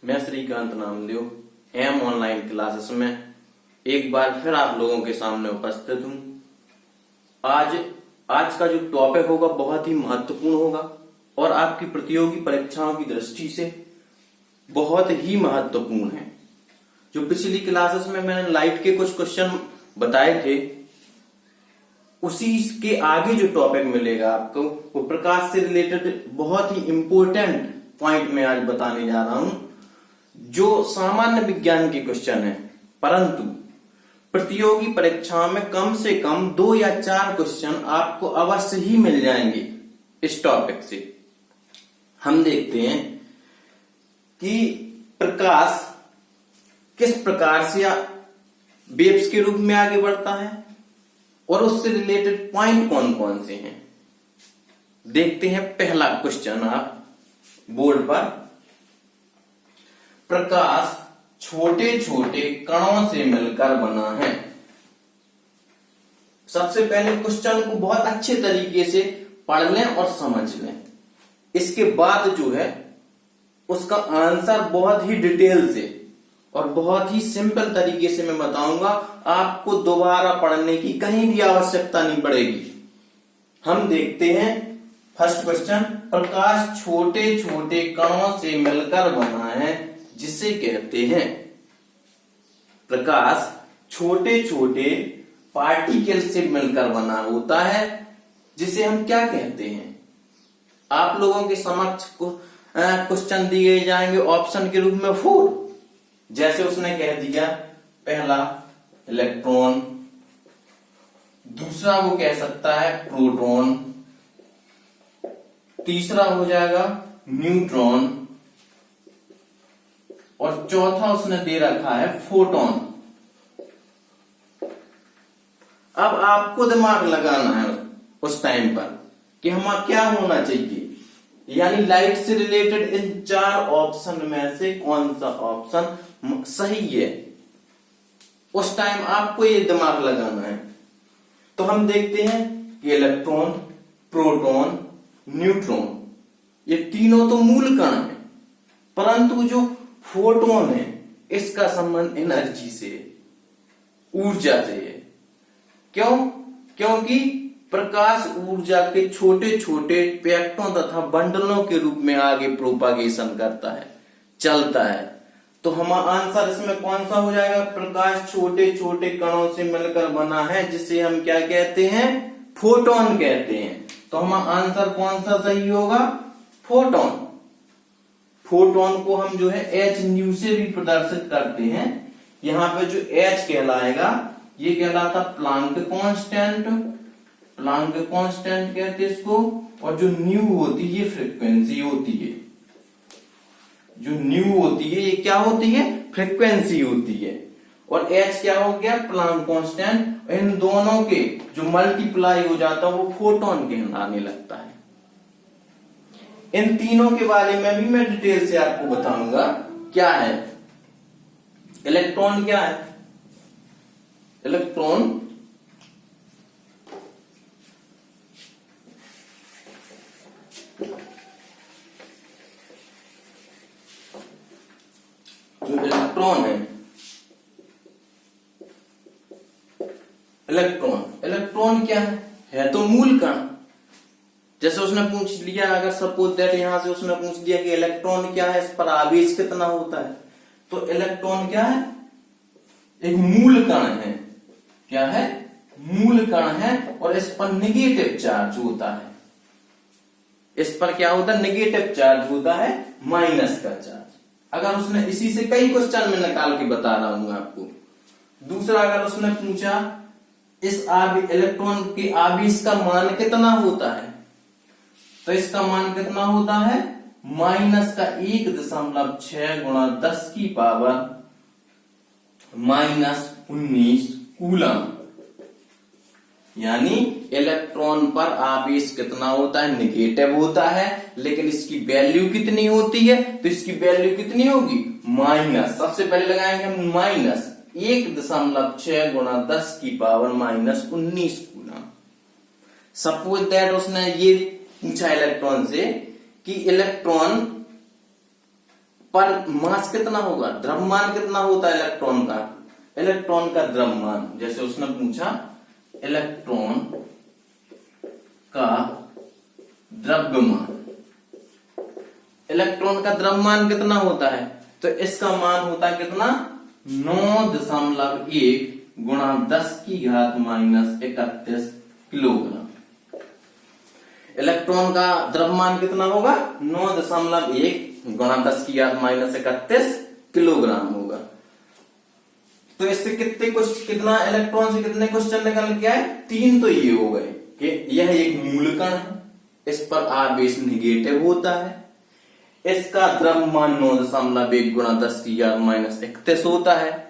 मैं Shrikant Namdev M online classes में एक बार फिर आप लोगों के सामने उपस्थित हूं। आज का जो टॉपिक होगा बहुत ही महत्वपूर्ण होगा और आपकी प्रतियोगी परीक्षाओं की दृष्टि से बहुत ही महत्वपूर्ण है। जो पिछली क्लासेस में मैंने लाइट के कुछ क्वेश्चन बताए थे, उसी के आगे जो टॉपिक मिलेगा आपको वो प्रकाश से रिलेटेड बहुत ही इंपॉर्टेंट पॉइंट में आज बताने जा रहा हूं, जो सामान्य विज्ञान के क्वेश्चन है, परंतु प्रतियोगी परीक्षाओं में कम से कम 2 या 4 क्वेश्चन आपको अवश्य ही मिल जाएंगे। इस टॉपिक से हम देखते हैं कि प्रकाश किस प्रकार से वेव्स के रूप में आगे बढ़ता है और उससे रिलेटेड पॉइंट कौन कौन से हैं। देखते हैं पहला क्वेश्चन आप बोर्ड पर। प्रकाश छोटे छोटे कणों से मिलकर बना है। सबसे पहले क्वेश्चन को बहुत अच्छे तरीके से पढ़ लें और समझ लें। इसके बाद जो है उसका आंसर बहुत ही डिटेल से और बहुत ही सिंपल तरीके से मैं बताऊंगा। आपको दोबारा पढ़ने की कहीं भी आवश्यकता नहीं पड़ेगी। हम देखते हैं फर्स्ट क्वेश्चन। प्रकाश छोटे छोटे कणों से मिलकर बना है, जिसे कहते हैं प्रकाश छोटे छोटे पार्टिकल से मिलकर बना होता है, जिसे हम क्या कहते हैं। आप लोगों के समक्ष क्वेश्चन दिए जाएंगे ऑप्शन के रूप में 4। जैसे उसने कह दिया पहला इलेक्ट्रॉन, दूसरा वो कह सकता है प्रोटॉन, तीसरा हो जाएगा न्यूट्रॉन और चौथा उसने दे रखा है फोटोन। अब आपको दिमाग लगाना है उस टाइम पर कि हमारा क्या होना चाहिए, यानी लाइट से रिलेटेड इन 4 ऑप्शन में से कौन सा ऑप्शन सही है। उस टाइम आपको ये दिमाग लगाना है। तो हम देखते हैं कि इलेक्ट्रॉन, प्रोटॉन, न्यूट्रॉन, ये तीनों तो मूल कण हैं, परंतु जो फोटोन है इसका संबंध एनर्जी से, ऊर्जा से है। क्यों? क्योंकि प्रकाश ऊर्जा के छोटे छोटे पैकेटों तथा बंडलों के रूप में आगे प्रोपागेशन करता है, चलता है। तो हमारा आंसर इसमें कौन सा हो जाएगा? प्रकाश छोटे छोटे कणों से मिलकर बना है, जिसे हम क्या कहते हैं? फोटोन कहते हैं। तो हमारा आंसर कौन सा सही होगा? फोटोन। फोटोन को हम जो है एच न्यू से भी प्रदर्शित करते हैं। यहां पे जो एच कहलाएगा ये कहलाता प्लांक कांस्टेंट, प्लांक कांस्टेंट कहते हैं इसको, और जो न्यू होती है फ्रीक्वेंसी होती है। जो न्यू होती है ये क्या होती है? फ्रीक्वेंसी होती है। और एच क्या हो गया? Planck constant. इन दोनों के जो मल्टीप्लाई हो जाता है वो फोटोन कहलाने लगता है। इन तीनों के बारे में भी मैं डिटेल से आपको बताऊंगा। क्या है इलेक्ट्रॉन? क्या है इलेक्ट्रॉन? जो इलेक्ट्रॉन है, इलेक्ट्रॉन क्या है तो मूल कण। जैसे उसने पूछ लिया, अगर सपोज दैट यहां से उसने पूछ दिया कि इलेक्ट्रॉन क्या है, इस पर आवेश कितना होता है, तो इलेक्ट्रॉन क्या है? एक मूल कण है। क्या है? मूल कण है। और इस पर नेगेटिव चार्ज होता है। इस पर क्या होता है? नेगेटिव चार्ज होता है, माइनस का चार्ज। अगर उसने इसी से कई क्वेश्चन में निकाल के बता रहा हूं आपको। दूसरा, अगर उसने पूछा इस इलेक्ट्रॉन के आवेश का मान कितना होता है, तो इसका मान कितना होता है? माइनस का 1.6 गुणा 10 की पावर -19 कूलम। यानी इलेक्ट्रॉन पर आवेश कितना होता है? नेगेटिव होता है, लेकिन इसकी वैल्यू कितनी होती है? तो इसकी वैल्यू कितनी होगी? माइनस। सबसे पहले लगाएंगे हम माइनस 1.6 गुणा 10 की पावर -19 कूलम। सपोज दैट उसने ये पूछा इलेक्ट्रॉन से कि इलेक्ट्रॉन पर मास कितना होगा, द्रव्यमान कितना होता है इलेक्ट्रॉन का, इलेक्ट्रॉन का द्रव्यमान, जैसे उसने पूछा इलेक्ट्रॉन का द्रव्यमान, इलेक्ट्रॉन का द्रव्यमान कितना होता है, तो इसका मान होता है कितना 9.1 गुणा 10⁻31 किलोग्राम। इलेक्ट्रॉन का द्रव्यमान कितना होगा 9.1 गुणा 10⁻31 किलोग्राम होगा। तो इससे कितना इलेक्ट्रॉन से कितने क्वेश्चन निकल के आए, 3 तो ये हो गए कि यह एक मूल कण है, इस पर आवेश निगेटिव होता है, इसका द्रव्यमान 9.1 गुणा 10⁻31 होता है,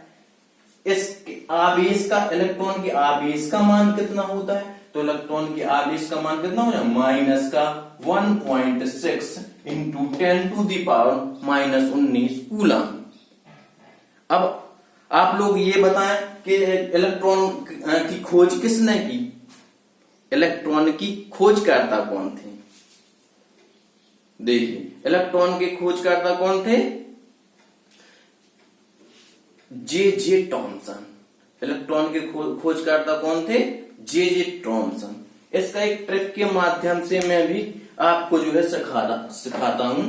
इस आवेश का, इलेक्ट्रॉन के आवेश का मान कितना होता है, तो इलेक्ट्रॉन के आवेश का मान कितना हो जाए -1.6 इंटू 10⁻⁻19 कूलम। अब आप लोग ये बताएं कि इलेक्ट्रॉन की खोज किसने की, इलेक्ट्रॉन की खोजकर्ता कौन थे, देखिए इलेक्ट्रॉन के खोजकर्ता कौन थे, जे टॉमसन। इलेक्ट्रॉन के खोजकर्ता कौन थे, जे टॉमसन। इसका एक ट्रिक के माध्यम से मैं भी आपको जो है सिखाता हूं।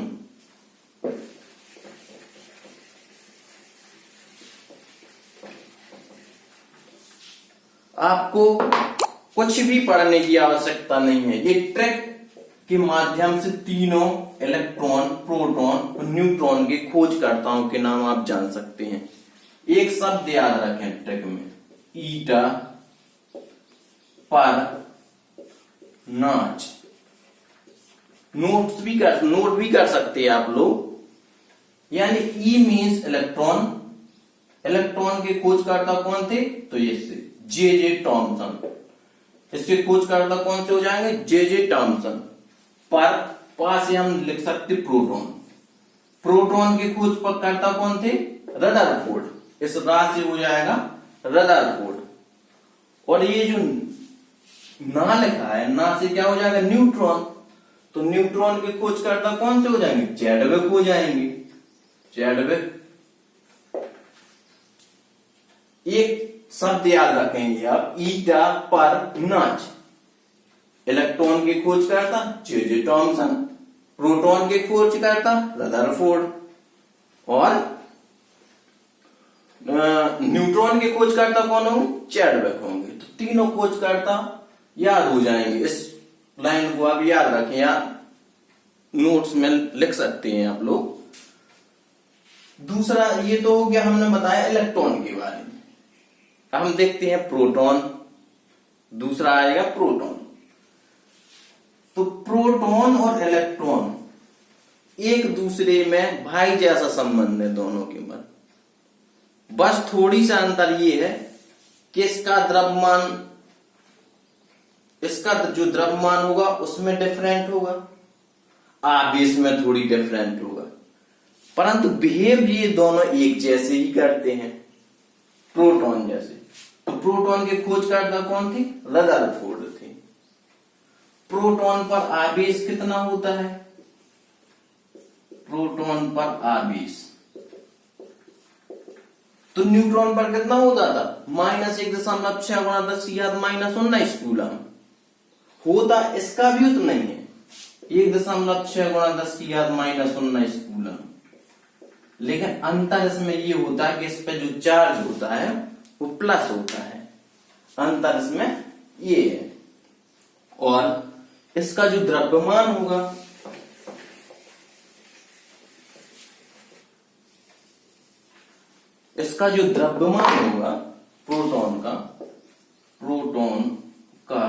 आपको कुछ भी पढ़ने की आवश्यकता नहीं है, ये ट्रिक के माध्यम से तीनों इलेक्ट्रॉन, प्रोटॉन और न्यूट्रॉन के खोजकर्ताओं के नाम आप जान सकते हैं। एक शब्द याद रखें ट्रिक में, ईटा पर नाच। नोट भी कर सकते हैं आप लोग, यानी ई मींस इलेक्ट्रॉन, इलेक्ट्रॉन के खोजकर्ता कौन थे, तो ये जे टॉमसन। इसके खोजकर्ता कौन से हो जाएंगे, जे टॉमसन। पर पास हम लिख सकते प्रोटॉन, प्रोटॉन के खोजकर्ता कौन थे, रदरफोर्ड। इस राशि हो जाएगा रदरफोर्ड। और ये जो ना लिखा है, ना से क्या हो जाएगा न्यूट्रॉन, तो न्यूट्रॉन के खोजकर्ता कौन से हो जाएंगे, चैडविक हो जाएंगे, चैडविक। एक शब्द याद रखेंगे आप, ईटा पर नाच। इलेक्ट्रॉन के खोजकर्ता जे टॉमसन, प्रोटॉन के खोजकर्ता रदरफोर्ड, और न्यूट्रॉन के खोजकर्ता कौन होंगे, चैडविक होंगे। तो तीनों खोजकर्ता याद हो जाएंगे। इस लाइन को आप याद रखें या नोट्स में लिख सकते हैं आप लोग। दूसरा ये तो हो गया, हमने बताया इलेक्ट्रॉन के बारे में। हम देखते हैं प्रोटॉन, दूसरा आएगा प्रोटॉन। तो प्रोटॉन और इलेक्ट्रॉन एक दूसरे में भाई जैसा संबंध है दोनों के मध्य, बस थोड़ी सा अंतर ये है कि इसका द्रव्यमान, इसका जो द्रव्यमान होगा उसमें डिफरेंट होगा, आवेश में थोड़ी डिफरेंट होगा, परंतु बिहेव ये दोनों एक जैसे ही करते हैं, प्रोटॉन जैसे। तो प्रोटॉन के खोजकर्ता कौन थे, रदरफोर्ड थे। प्रोटॉन पर आवेश कितना होता है, प्रोटॉन पर आवेश, तो न्यूट्रॉन पर कितना होता था, -1.6 गुणा 10⁻⁻19 कूलम होता। इसका भी उतना ही है, 1.6 गुणा 10⁻⁻19 कूलम। लेकिन अंतर इसमें ये होता है कि इस पे जो चार्ज होता है वो प्लस होता है, अंतर इसमें ये है। और इसका जो द्रव्यमान होगा, इसका जो द्रव्यमान होगा प्रोटॉन का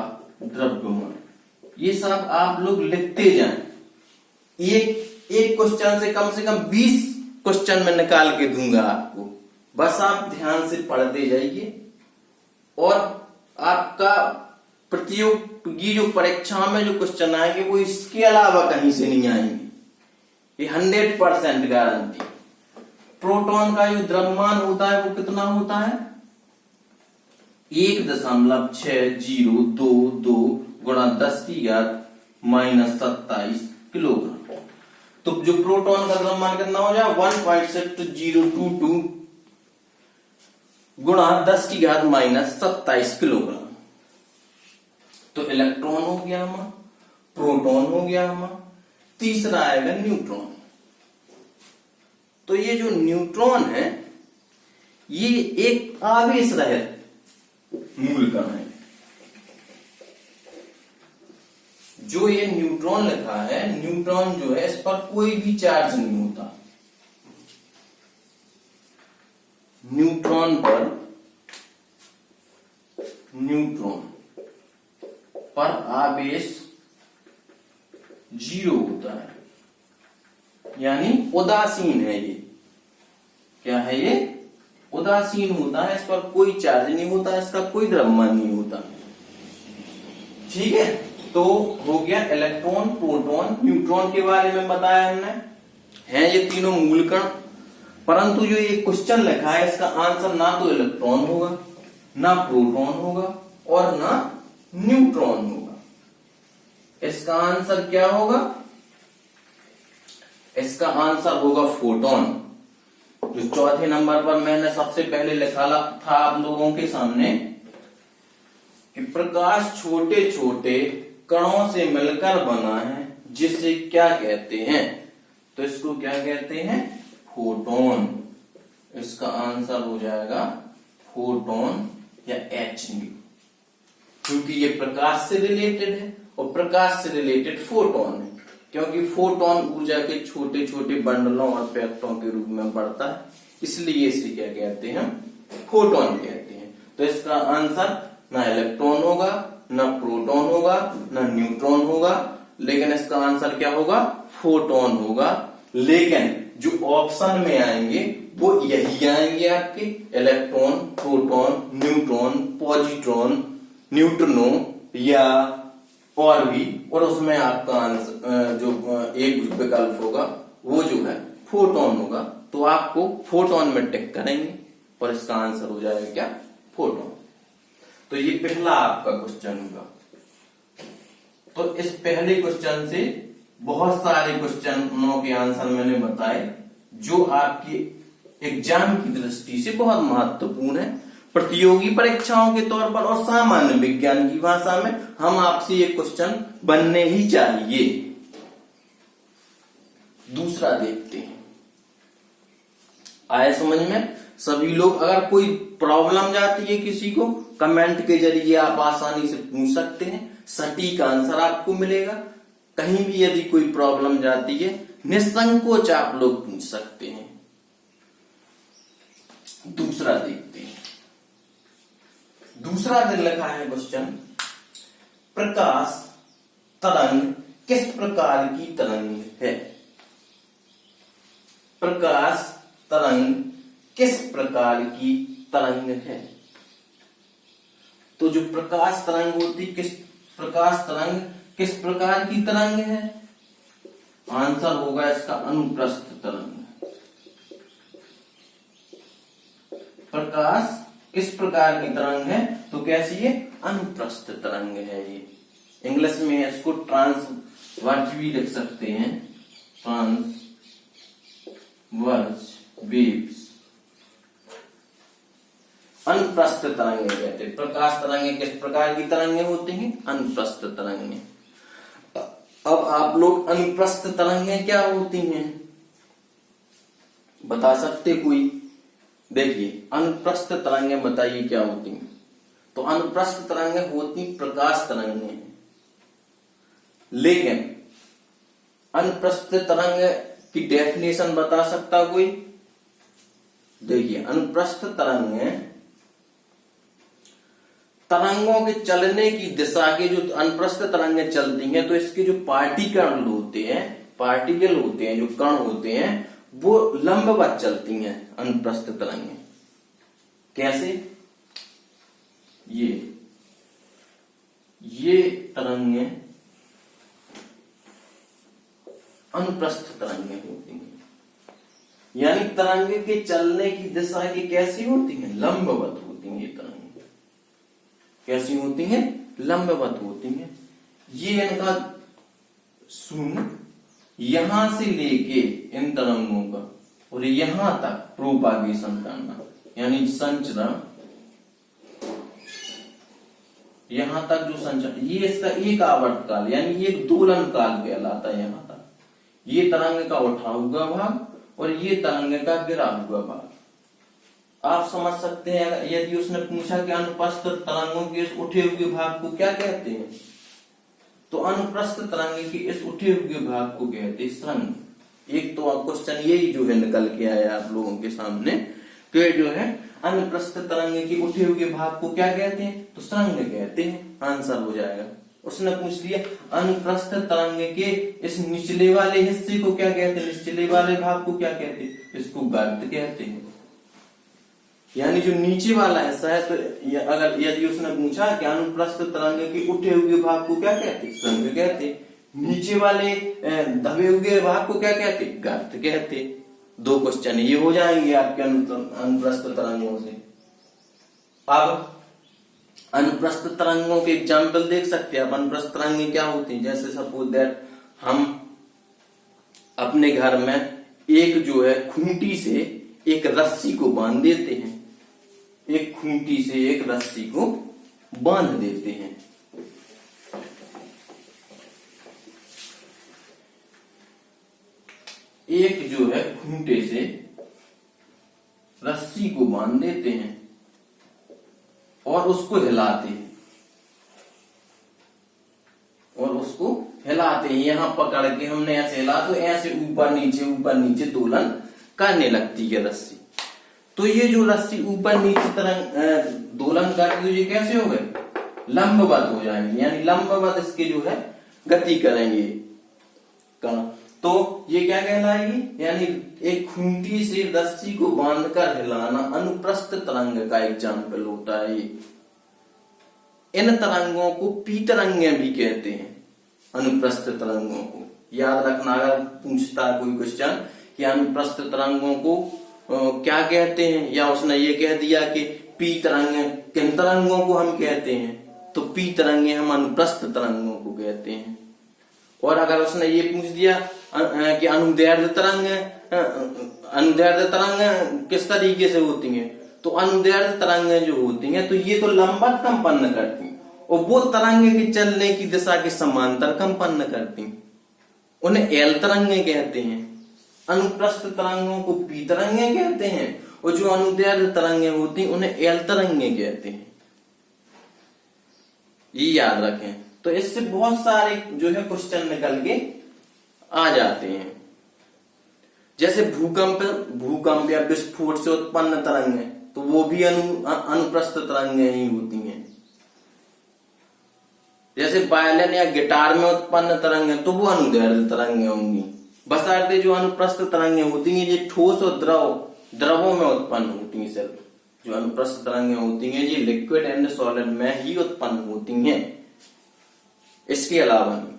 द्रव्यमान, ये सब आप लोग लिखते जाएं। एक क्वेश्चन से कम 20 क्वेश्चन में निकाल के दूंगा आपको, बस आप ध्यान से पढ़ते जाइए। और आपका प्रतियोगी जो परीक्षा में जो क्वेश्चन आएंगे वो इसके अलावा कहीं से नहीं आएंगे, ये 100% गारंटी। प्रोटॉन का जो द्रव्यमान होता है वो कितना होता है, 1.6022 गुणा 10⁻⁻27 किलोग्राम। तो जो प्रोटॉन का द्रव्यमान कितना हो जाए 1.6022 गुणा 10⁻⁻27 किलोग्राम। तो इलेक्ट्रॉन हो गया हमारा, प्रोटॉन हो गया हमारा, तीसरा आएगा न्यूट्रॉन। तो ये जो न्यूट्रॉन है ये एक आवेश रहित मूलकण है। जो ये न्यूट्रॉन लिखा है, न्यूट्रॉन जो है इस पर कोई भी चार्ज नहीं होता। न्यूट्रॉन पर आवेश 0 होता है, यानी उदासीन है ये। क्या है ये? उदासीन होता है, इस पर कोई चार्ज नहीं होता, इसका कोई द्रव्यमान नहीं होता। ठीक है, तो हो गया इलेक्ट्रॉन, प्रोटॉन, न्यूट्रॉन के बारे में बताया हमने। हैं ये तीनों मूलकण, परंतु जो ये क्वेश्चन लिखा है इसका आंसर ना तो इलेक्ट्रॉन होगा, ना प्रोटॉन होगा और ना न्यूट्रॉन होगा। इसका आंसर क्या होगा? इसका आंसर होगा फोटोन। जो चौथे नंबर पर मैंने सबसे पहले लिखा था आप लोगों के सामने कि प्रकाश छोटे छोटे कणों से मिलकर बना है, जिसे क्या कहते हैं? तो इसको क्या कहते हैं? फोटोन। इसका आंसर हो जाएगा फोटोन या Hν, क्योंकि ये प्रकाश से रिलेटेड है और प्रकाश से रिलेटेड फोटोन है, क्योंकि फोटोन ऊर्जा के छोटे छोटे बंडलों और पैकेटों के रूप में बढ़ता है, इसलिए इसे क्या कहते हैं? फोटोन कहते हैं। तो इसका आंसर ना इलेक्ट्रॉन होगा, ना प्रोटॉन होगा, ना न्यूट्रॉन होगा, लेकिन इसका आंसर क्या होगा? फोटोन होगा। लेकिन जो ऑप्शन में आएंगे वो यही आएंगे आपके, electron, proton, neutron, positron, neutrino या और भी, और उसमें आपका आंसर जो एक विकल्प होगा वो जो है फोटोन होगा। तो आपको फोटोन में टिक करेंगे और इसका आंसर हो जाएगा क्या? फोटोन। तो ये पहला आपका क्वेश्चन होगा। तो इस पहले क्वेश्चन से बहुत सारे क्वेश्चनों के आंसर मैंने बताए जो आपकी एग्जाम की दृष्टि से बहुत महत्वपूर्ण है। प्रतियोगी परीक्षाओं के तौर पर और सामान्य विज्ञान की भाषा में हम आपसे ये क्वेश्चन बनने ही चाहिए। दूसरा देखते हैं, आए समझ में सभी लोग? अगर कोई प्रॉब्लम जाती है किसी को, कमेंट के जरिए आप आसानी से पूछ सकते हैं, सटीक आंसर आपको मिलेगा। कहीं भी यदि कोई प्रॉब्लम जाती है निसंकोच आप लोग पूछ सकते हैं। दूसरा देखते हैं। दूसरा दिन लिखा है क्वेश्चन, प्रकाश तरंग किस प्रकार की तरंग है? प्रकाश तरंग किस प्रकार की तरंग है? तो जो प्रकाश तरंग होती, प्रकाश तरंग किस प्रकार की तरंग है? आंसर होगा इसका अनुप्रस्थ तरंग। प्रकाश किस प्रकार की तरंग है? तो कैसी है? अनुप्रस्थ तरंग है ये। इंग्लिश में इसको ट्रांसवर्स भी लिख सकते हैं, ट्रांसवर्स वेव्स। अनुप्रस्थ तरंगें कहते हैं। प्रकाश तरंगें किस प्रकार की तरंगें होती हैं? अनुप्रस्थ तरंगें। अब आप लोग अनुप्रस्थ तरंगें क्या होती हैं बता सकते कोई? देखिए, अनुप्रस्थ तरंगें बताइए क्या होती हैं? तो अनुप्रस्थ तरंगें होती प्रकाश तरंगें, लेकिन अनुप्रस्थ तरंग की डेफिनेशन बता सकता कोई? देखिए, अनुप्रस्थ तरंगें तरंगों के चलने की दिशा के, जो अनुप्रस्थ तरंगें चलती हैं तो इसके जो पार्टिकल होते हैं, जो कण होते हैं, वो लंबवत चलती हैं अनुप्रस्थ तरंगें। कैसे? ये तरंगें अनुप्रस्थ तरंगें होती हैं, यानी तरंगे के चलने की दिशा की कैसी होती हैं? लंबवत होती हैं। ये तरंगें कैसी होती हैं? लंबवत होती हैं। ये इनका शून्य, यहां से लेके इन तरंगों का और यहां तक प्रोपागेशन करना, यानी संचरण, यहां तक जो संचरण, ये इसका एक आवर्त काल यानी एक दोलन काल कहलाता है। यहां तक ये तरंग का उठा हुआ भाग और ये तरंग का गिरा हुआ भाग। आप समझ सकते हैं यदि उसने पूछा कि अनुप्रस्थ तरंगों के इस उठे हुए भाग को क्या कहते हैं, तो अनुप्रस्थ तरंग के इस उठे हुए भाग को कहते हैं स्रंग। एक तो क्वेश्चन यही जो है निकल के आया आप लोगों के सामने कि जो है अनुप्रस्थ तरंग के उठे हुए भाग को क्या कहते हैं, तो स्रंग कहते हैं। आंसर हो जाएगा। उसने पूछ लिया अनुप्रस्थ तरंग के इस निचले वाले हिस्से को क्या कहते हैं, निचले वाले भाग को क्या कहते हैं, इसको गर्त कहते हैं। यानी जो नीचे वाला हिस्सा है, तो अगर यदि उसने पूछा कि अनुप्रस्थ तरंग के उठे हुए भाग को क्या कहते, स्रंग कहते, नीचे वाले दबे हुए भाग को क्या कहते, गर्त कहते। दो क्वेश्चन ये हो जाएंगे आपके अनुप्रस्थ तरंगों से। अब अनुप्रस्थ तरंगों के एग्जाम्पल देख सकते हैं। अब अनुप्रस्थ तरंगें क्या होती हैं, जैसे सपोज दैट हम अपने घर में एक जो है खूंटी से एक रस्सी को बांध देते हैं, एक खूंटी से एक रस्सी को बांध देते हैं। एक जो है खूंटे से रस्सी को बांध देते हैं और उसको हिलाते हैं, और उसको हिलाते हैं। यहां पकड़ के हमने ऐसे हिला तो ऐसे ऊपर नीचे दोलन करने लगती है रस्सी। तो ये जो रस्सी ऊपर नीचे तरंग दोलन करती है, ये कैसे हो गए, लंबवत हो जाएंगे, यानी लंबवत इसके जो है गति करेंगे। तो ये क्या कहलाएगी, यानी एक खूंटी से रस्सी को बांधकर हिलाना अनुप्रस्थ तरंग का एग्जाम्पल होता है। इन तरंगों को पी तरंगे भी कहते हैं, अनुप्रस्थ तरंगों को। याद रखना, अगर पूछता है कोई क्वेश्चन कि अनुप्रस्थ तरंगों को क्या कहते हैं, या उसने ये कह दिया कि पी तरंगे किन तरंगों को हम कहते हैं, तो पी तरंगे हम अनुप्रस्थ तरंगों को कहते हैं। और अगर उसने ये पूछ दिया कि अनुदैर्ध्य तरंग किस तरीके से होती हैं, तो अनुदैर्ध्य तरंगें जो होती हैं तो ये तो लंबवत कंपन करती हैं, और वो तरंगे के चलने की दिशा के समांतर कंपन करती हैं, उन्हें एल तरंगे कहते हैं। अनुप्रस्थ तरंगों को पी तरंगे कहते हैं, और जो अनुदैर्ध्य तरंगे होती हैं उन्हें एल तरंगे कहते हैं। ये याद रखें। तो इससे बहुत सारे जो है क्वेश्चन निकल के आ जाते हैं। जैसे भूकंप या विस्फोट से उत्पन्न तरंगे, तो वो भी अनुप्रस्थ तरंगे ही होती हैं। जैसे वायलिन या गिटार में उत्पन्न तरंगे, तो वो अनुदैर्ध्य तरंगे होंगी। बशर्ते जो अनुप्रस्थ तरंगे होती हैं ये ठोस और द्रवों में उत्पन्न होती हैं। सिर्फ जो अनुप्रस्थ तरंगे होती हैं ये लिक्विड एंड सॉलिड में ही उत्पन्न होती हैं, इसके अलावा नहीं।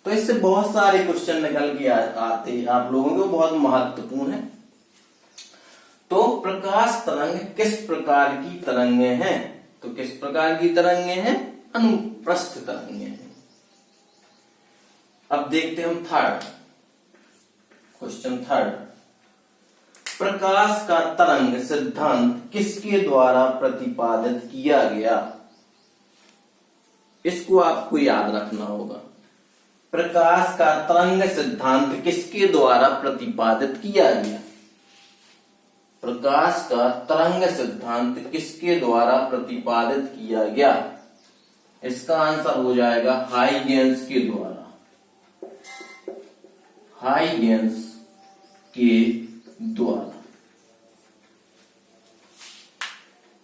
तो इससे बहुत सारे क्वेश्चन निकल के आते हैं आप लोगों को, बहुत महत्वपूर्ण है। तो प्रकाश तरंग किस प्रकार की तरंगे हैं, तो किस प्रकार की तरंगे हैं, अनुप्रस्थ तरंगे हैं। अब देखते हैं हम थर्ड क्वेश्चन। प्रकाश का तरंग सिद्धांत किसके द्वारा प्रतिपादित किया गया, इसको आपको याद रखना होगा। प्रकाश का तरंग सिद्धांत किसके द्वारा प्रतिपादित किया गया, प्रकाश का तरंग सिद्धांत किसके द्वारा प्रतिपादित किया गया, इसका आंसर हो जाएगा हाइगेंस के द्वारा। हाइगेंस के द्वारा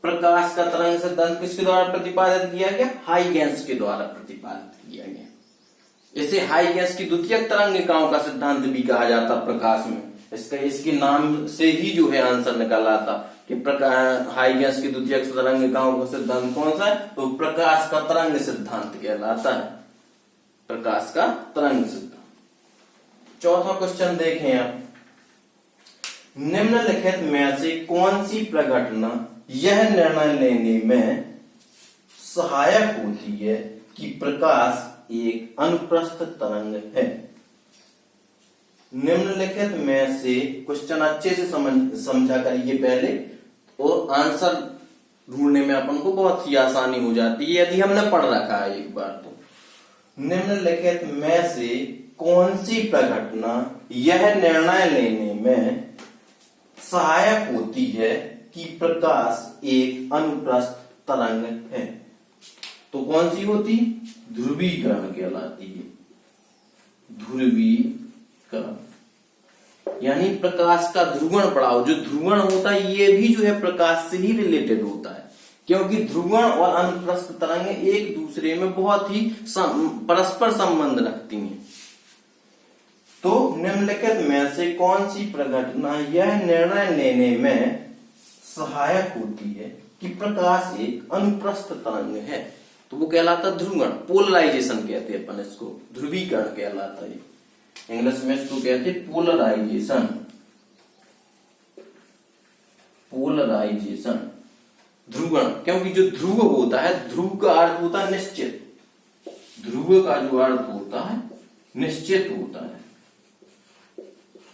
प्रकाश का तरंग सिद्धांत किसके द्वारा प्रतिपादित किया गया, हाइगेंस के द्वारा प्रतिपादित किया गया। इसे हाइगेंस की द्वितीयक तरंगिकाओं का सिद्धांत भी कहा जाता प्रकाश में। इसके नाम से ही जो है आंसर निकल आता कि हाइगेंस की द्वितीयक तरंगिकाओं का सिद्धांत कौन सा है, तो प्रकाश का तरंग सिद्धांत कहलाता है, प्रकाश का तरंग सिद्धांत। चौथा क्वेश्चन देखें आप। निम्नलिखित में से कौन सी प्रघटना यह निर्णय लेने में सहायक होती है कि प्रकाश एक अनुप्रस्थ तरंग है। निम्नलिखित में से क्वेश्चन अच्छे से समझा करिए पहले, और आंसर ढूंढने में अपन को बहुत सी आसानी हो जाती है यदि हमने पढ़ रखा है एक बार तो। निम्नलिखित में से कौन सी प्रघटना यह निर्णय लेने में सहायक होती है कि प्रकाश एक अनुप्रस्थ तरंग है? तो कौन सी होती? ध्रुवीकरण कहलाती है। ध्रुवीकरण यानी प्रकाश का ध्रुवण पढ़ाओ। जो ध्रुवण होता है ये भी जो है प्रकाश से ही रिलेटेड होता है, क्योंकि ध्रुवण और अनुप्रस्थ तरंग एक दूसरे में बहुत ही परस्पर संबंध रखती हैं। तो निम्नलिखित में से कौन सी प्रघटना यह निर्णय लेने में सहायक होती है कि प्रकाश एक अनुप्रस्थ तरंग है? तो वो कहलाता ध्रुवण, पोलराइजेशन कहते हैं अपन इसको, ध्रुवीकरण कहलाता है। इंग्लिश में इसको कहते हैं पोलराइजेशन। पोलराइजेशन ध्रुवण, क्योंकि जो ध्रुव होता है, ध्रुव का अर्थ होता है निश्चित, ध्रुव का जो अर्थ होता है निश्चित होता है,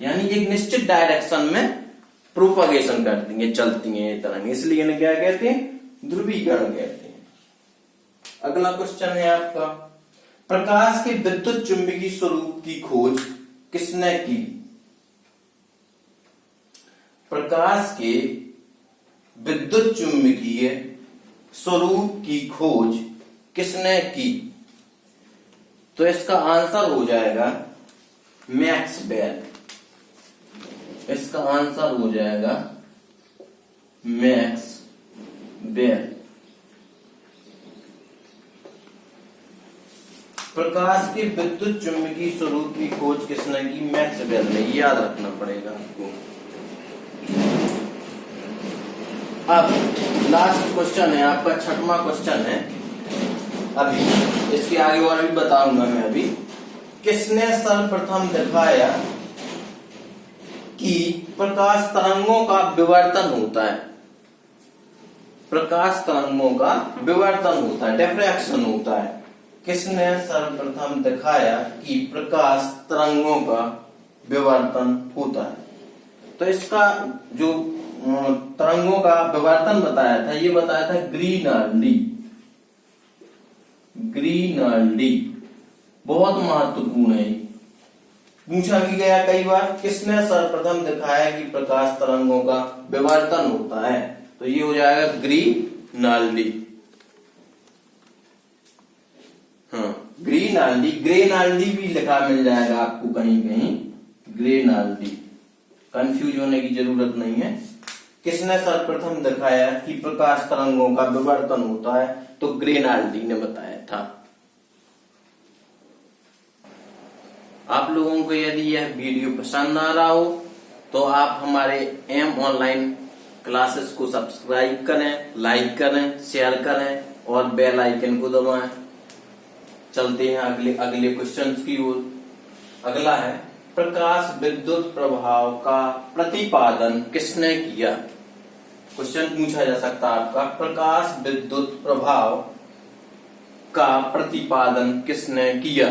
यानी एक निश्चित डायरेक्शन में प्रोपगेशन करती है, चलती है ये तरंग, इसलिए इन्हें क्या कहते हैं? ध्रुवीकरण कहते हैं। अगला क्वेश्चन है आपका, प्रकाश के विद्युत चुंबकीय स्वरूप की खोज किसने की? प्रकाश के विद्युत चुंबकीय स्वरूप की खोज किसने की? तो इसका आंसर हो जाएगा मैक्सवेल। इसका आंसर हो जाएगा मैक्सवेल। प्रकाश के विद्युत चुंबकीय स्वरूप की खोज किसने की? मैक्सवेल ने। याद रखना पड़ेगा आपको। अब लास्ट क्वेश्चन है आपका, छठवां क्वेश्चन है। अभी इसके आगे और भी बताऊंगा मैं। अभी किसने सर्वप्रथम दिखाया कि प्रकाश तरंगों का विवर्तन होता है? प्रकाश तरंगों का विवर्तन होता है, डिफ्रैक्शन होता है। किसने सर्वप्रथम दिखाया कि प्रकाश तरंगों का विवर्तन होता है? तो इसका जो तरंगों का विवर्तन बताया था, ये बताया था ग्रीनर्डी। ग्रीनर्डी बहुत महत्वपूर्ण है, पूछा भी गया कई बार। किसने सर्वप्रथम दिखाया कि प्रकाश तरंगों का विवर्तन होता है? तो ये हो जाएगा ग्रीनर्डी। हाँ, ग्रीनर्डी। ग्रेनर्डी भी लिखा मिल जाएगा आपको कहीं कहीं, ग्रेनर्डी, कंफ्यूज होने की जरूरत नहीं है। किसने सर्वप्रथम दिखाया कि प्रकाश तरंगों का विवर्तन होता है? तो ग्रेनर्डी ने बताया था। आप लोगों को यदि यह वीडियो पसंद आ रहा हो तो आप हमारे एम ऑनलाइन क्लासेस को सब्सक्राइब करें, लाइक करें, शेयर करें और बेल आइकन को दबाएं। चलते हैं अगले क्वेश्चन की ओर। अगला है, प्रकाश विद्युत प्रभाव का प्रतिपादन किसने किया? क्वेश्चन पूछा जा सकता है आपका, प्रकाश विद्युत प्रभाव का प्रतिपादन किसने किया?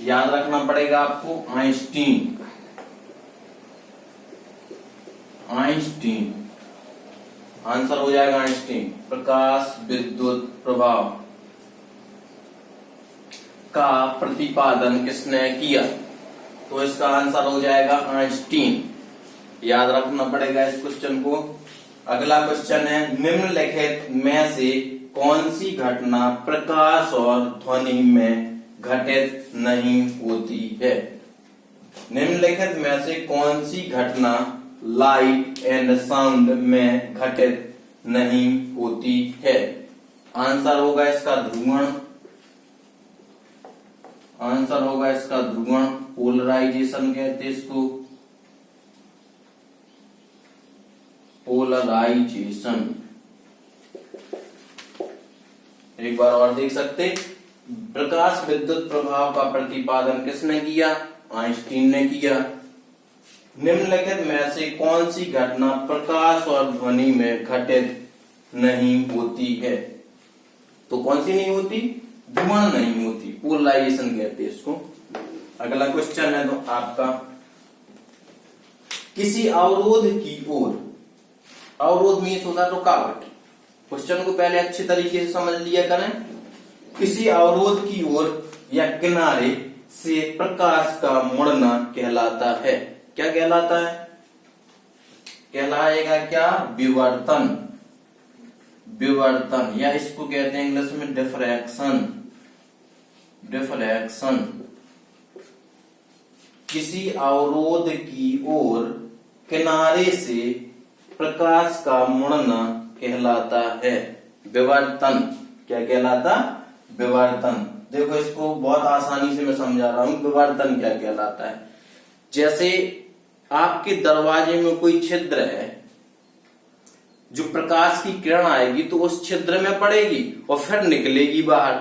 याद रखना पड़ेगा आपको, आइंस्टीन। आइंस्टीन आंसर हो जाएगा आइंस्टीन। प्रकाश विद्युत प्रभाव का प्रतिपादन किसने किया? तो इसका आंसर हो जाएगा आइंस्टीन। याद रखना पड़ेगा इस क्वेश्चन को। अगला क्वेश्चन है, निम्नलिखित में से कौन सी घटना प्रकाश और ध्वनि में घटित नहीं होती है? निम्नलिखित में से कौन सी घटना लाइट एंड साउंड में घटित नहीं होती है? आंसर होगा इसका ध्रुवण। आंसर होगा इसका ध्रुवण, पोलराइजेशन कहते हैं इसको, पोलराइजेशन। एक बार और देख सकते, प्रकाश विद्युत प्रभाव का प्रतिपादन किसने किया? आइंस्टीन ने किया। निम्नलिखित में से कौन सी घटना प्रकाश और ध्वनि में घटित नहीं होती है? तो कौन सी नहीं होती? ध्रुवण नहीं होती, पोलराइजेशन कहते हैं इसको। अगला क्वेश्चन है तो आपका, किसी अवरोध की ओर, अवरोध मीन्स होता है रुकावट। क्वेश्चन को पहले अच्छे तरीके से समझ लिया करें। किसी अवरोध की ओर या किनारे से प्रकाश का मुड़ना कहलाता है। क्या कहलाता है? कहलाएगा क्या? विवर्तन। विवर्तन, या इसको कहते हैं इंग्लिश में डिफ्रैक्शन। डिफ्रैक्शन। किसी अवरोध की ओर किनारे से प्रकाश का मुड़ना कहलाता है विवर्तन। क्या कहलाता? विवर्तन। देखो इसको बहुत आसानी से मैं समझा रहा हूं, विवर्तन क्या कहलाता है। जैसे आपके दरवाजे में कोई छिद्र है, जो प्रकाश की किरण आएगी तो उस छिद्र में पड़ेगी और फिर निकलेगी बाहर।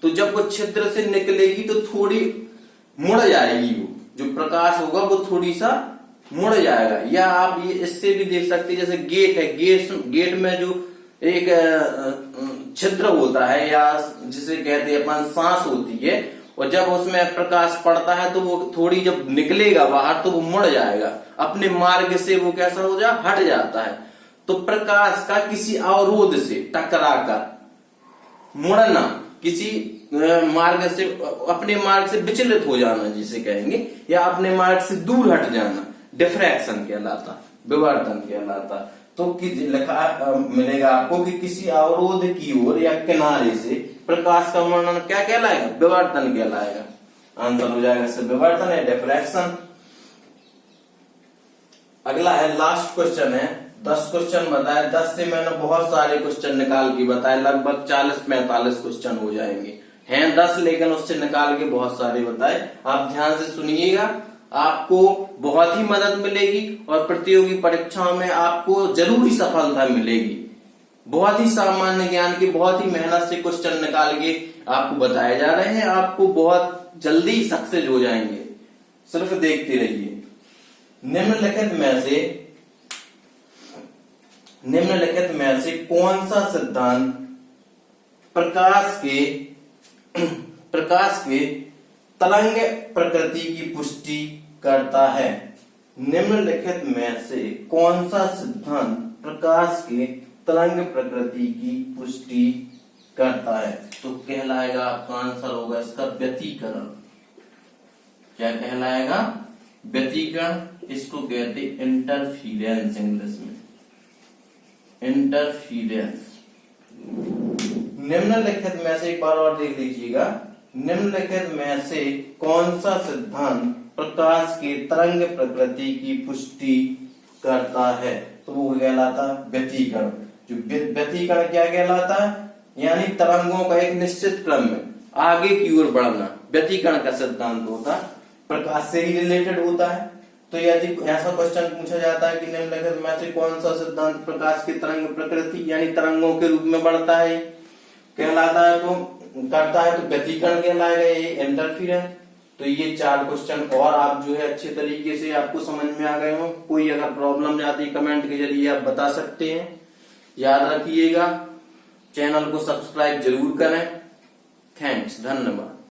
तो जब वो छिद्र से निकलेगी तो थोड़ी मुड़ जाएगी, वो जो प्रकाश होगा वो थोड़ी सा मुड़ जाएगा। या आप ये इससे भी देख सकते हैं, जैसे गेट है, गेट में जो एक छिद्र होता है या जिसे कहते हैं अपन सांस होती है, और जब उसमें प्रकाश पड़ता है तो वो थोड़ी जब निकलेगा बाहर तो वो मुड़ जाएगा, अपने मार्ग से वो कैसा हो जा हट जाता है। तो प्रकाश का किसी अवरोध से टकराकर मुड़ना, किसी मार्ग से, अपने मार्ग से विचलित हो जाना जिसे कहेंगे, या अपने मार्ग से दूर हट जाना, डिफ्रैक्शन कहलाता, विवर्तन कहलाता। तो लिखा मिलेगा आपको कि किसी अवरोध की ओर या किनारे से प्रकाश का मुड़ना क्या कहलाएगा? विवर्तन कहलाएगा। आंसर हो जाएगा इससे विवर्तन है, डिफ्रैक्शन। अगला है, लास्ट क्वेश्चन है। 10 क्वेश्चन बताए, 10 से मैंने बहुत सारे क्वेश्चन निकाल के बताए, लगभग 40-45 क्वेश्चन हो जाएंगे। हैं 10 लेकिन उससे निकाल के बहुत सारे बताए। आप ध्यान से सुनिएगा, आपको बहुत ही मदद मिलेगी और प्रतियोगी परीक्षाओं में आपको जरूरी सफलता मिलेगी। बहुत ही सामान्य ज्ञान की बहुत ही मेहनत से क्वेश्चन निकाल के आपको बताए जा रहे हैं, आपको बहुत जल्दी सक्सेस हो जाएंगे, सिर्फ देखते रहिए। निम्नलिखित में से कौन सा सिद्धांत प्रकाश के तरंग प्रकृति की पुष्टि करता है? निम्नलिखित में से कौन सा सिद्धांत प्रकाश के तरंग प्रकृति की पुष्टि करता है? तो कहलाएगा, आपका आंसर होगा इसका व्यतिकरण। क्या कहलाएगा? व्यतिकरण। इसको कहते इंटरफीरेंस इंग्लिश में, इंटरफीरेंस। निम्नलिखित में से एक बार और देख लीजिएगा, निम्नलिखित में से कौन सा सिद्धांत प्रकाश के तरंग प्रकृति की पुष्टि करता है? तो वो कहलाता व्यतिकरण। जो व्यतिकरण क्या कहलाता है? यानी तरंगों का एक निश्चित क्रम में आगे की ओर बढ़ना, व्यतिकरण का सिद्धांत होता है, प्रकाश से ही रिलेटेड होता है। तो यदि ऐसा क्वेश्चन पूछा जाता है कि निम्नलिखित में से कौन सा सिद्धांत प्रकाश की तरंग प्रकृति यानी तरंगों के रूप में बढ़ता है कहलाता है, तो करता है, तो व्यतिकरण कहलाएगा, ये इंटरफीरेंस। तो ये 4 क्वेश्चन और आप जो है अच्छे तरीके से आपको समझ में आ गए हो। कोई अगर प्रॉब्लम आती है कमेंट के जरिए आप बता सकते हैं। याद रखिएगा, चैनल को सब्सक्राइब जरूर करें। थैंक्स, धन्यवाद।